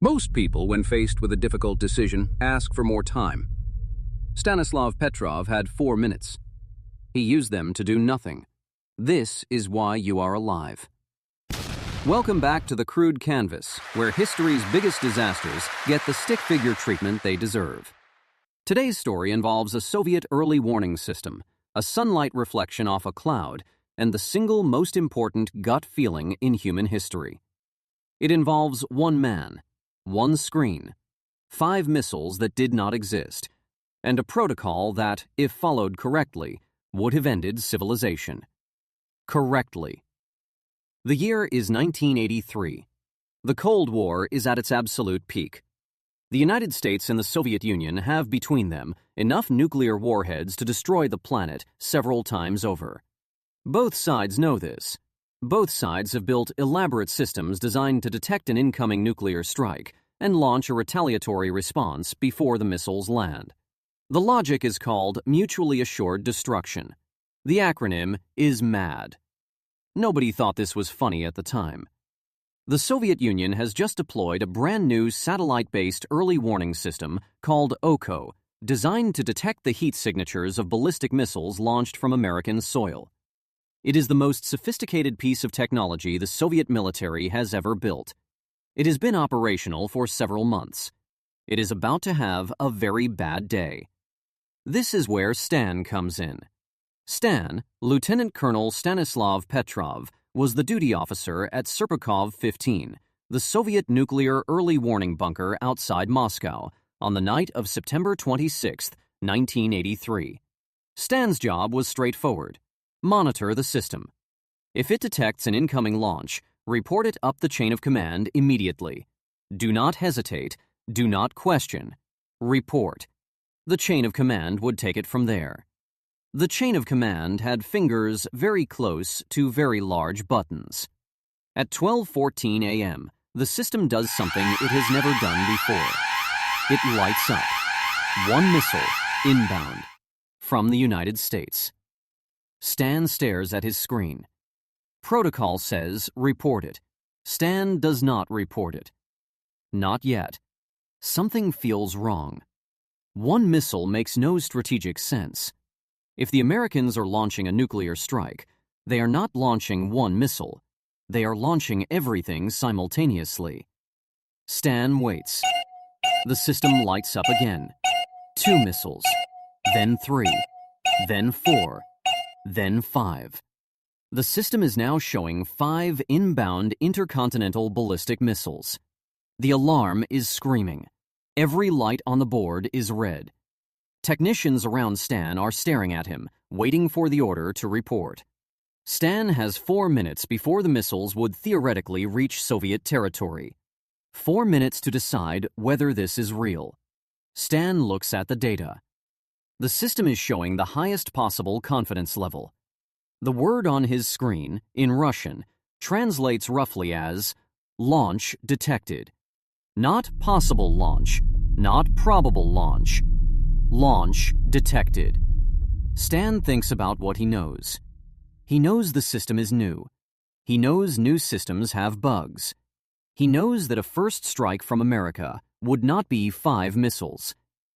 Most people, when faced with a difficult decision, ask for more time. Stanislav Petrov had 4 minutes. He used them to do nothing. This is why you are alive. Welcome back to the Crude Canvas, where history's biggest disasters get the stick figure treatment they deserve. Today's story involves a Soviet early warning system, a sunlight reflection off a cloud, and the single most important gut feeling in human history. It involves one man, one screen, 5 missiles that did not exist, and a protocol that, if followed correctly, would have ended civilization. Correctly. The year is 1983. The Cold War is at its absolute peak. The United States and the Soviet Union have between them enough nuclear warheads to destroy the planet several times over. Both sides know this. Both sides have built elaborate systems designed to detect an incoming nuclear strike and launch a retaliatory response before the missiles land. The logic is called mutually assured destruction. The acronym is MAD. Nobody thought this was funny at the time. The Soviet Union has just deployed a brand new satellite-based early warning system called OCO, designed to detect the heat signatures of ballistic missiles launched from American soil. It is the most sophisticated piece of technology the Soviet military has ever built. It has been operational for several months. It is about to have a very bad day. This is where Stan comes in. Stan, Lieutenant Colonel Stanislav Petrov, was the duty officer at Serpukhov 15, the Soviet nuclear early warning bunker outside Moscow, on the night of September 26, 1983. Stan's job was straightforward. Monitor the system. If it detects an incoming launch, report it up the chain of command immediately. Do not hesitate. Do not question. Report. The chain of command would take it from there. The chain of command had fingers very close to very large buttons. At 12:14 a.m., the system does something it has never done before. It lights up. One missile, inbound, from the United States. Stan stares at his screen. Protocol says report it. Stan does not report it. Not yet. Something feels wrong. One missile makes no strategic sense. If the Americans are launching a nuclear strike, they are not launching one missile. They are launching everything simultaneously. Stan waits. The system lights up again. 2 missiles, then 3, then 4, then 5. The system is now showing 5 inbound intercontinental ballistic missiles. The alarm is screaming. Every light on the board is red. Technicians around Stan are staring at him, waiting for the order to report. Stan has 4 minutes before the missiles would theoretically reach Soviet territory. 4 minutes to decide whether this is real. Stan looks at the data. The system is showing the highest possible confidence level. The word on his screen, in Russian, translates roughly as launch detected. Not possible launch, not probable launch. Launch detected. Stan thinks about what he knows. He knows the system is new. He knows new systems have bugs. He knows that a first strike from America would not be 5 missiles.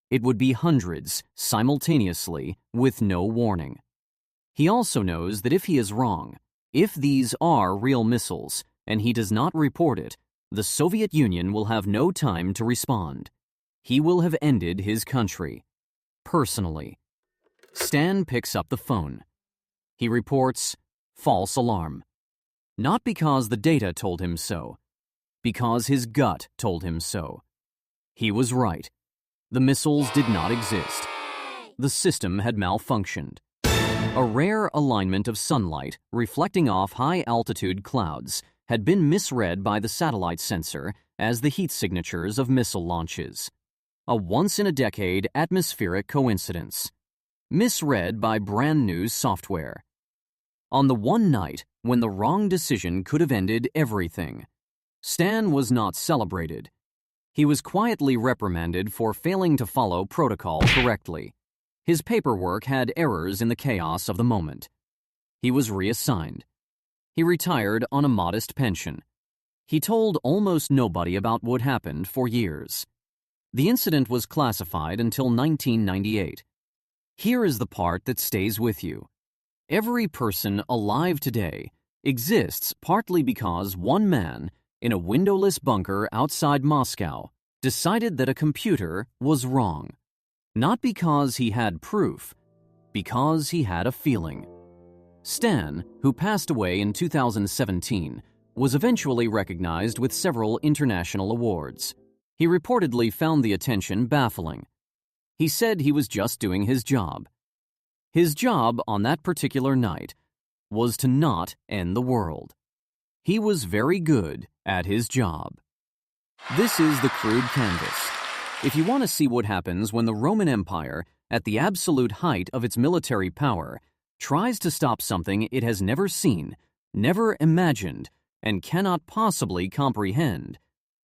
It would be hundreds, simultaneously, with no warning. He also knows that if he is wrong, if these are real missiles, and he does not report it, the Soviet Union will have no time to respond. He will have ended his country. Personally. Stan picks up the phone. He reports, false alarm. Not because the data told him so, because his gut told him so. He was right. The missiles did not exist. The system had malfunctioned. A rare alignment of sunlight reflecting off high-altitude clouds had been misread by the satellite sensor as the heat signatures of missile launches. A once-in-a-decade atmospheric coincidence. Misread by brand-new software. On the one night when the wrong decision could have ended everything, Stan was not celebrated. He was quietly reprimanded for failing to follow protocol correctly. His paperwork had errors in the chaos of the moment. He was reassigned. He retired on a modest pension. He told almost nobody about what happened for years. The incident was classified until 1998. Here is the part that stays with you. Every person alive today exists partly because one man in a windowless bunker outside Moscow decided that a computer was wrong. Not because he had proof, because he had a feeling. Stan, who passed away in 2017, was eventually recognized with several international awards. He reportedly found the attention baffling. He said he was just doing his job. His job on that particular night was to not end the world. He was very good at his job. This is the Crude Canvas. If you want to see what happens when the Roman Empire, at the absolute height of its military power, tries to stop something it has never seen, never imagined, and cannot possibly comprehend,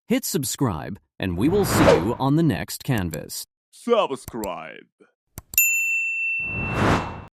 hit subscribe and we will see you on the next canvas. Subscribe.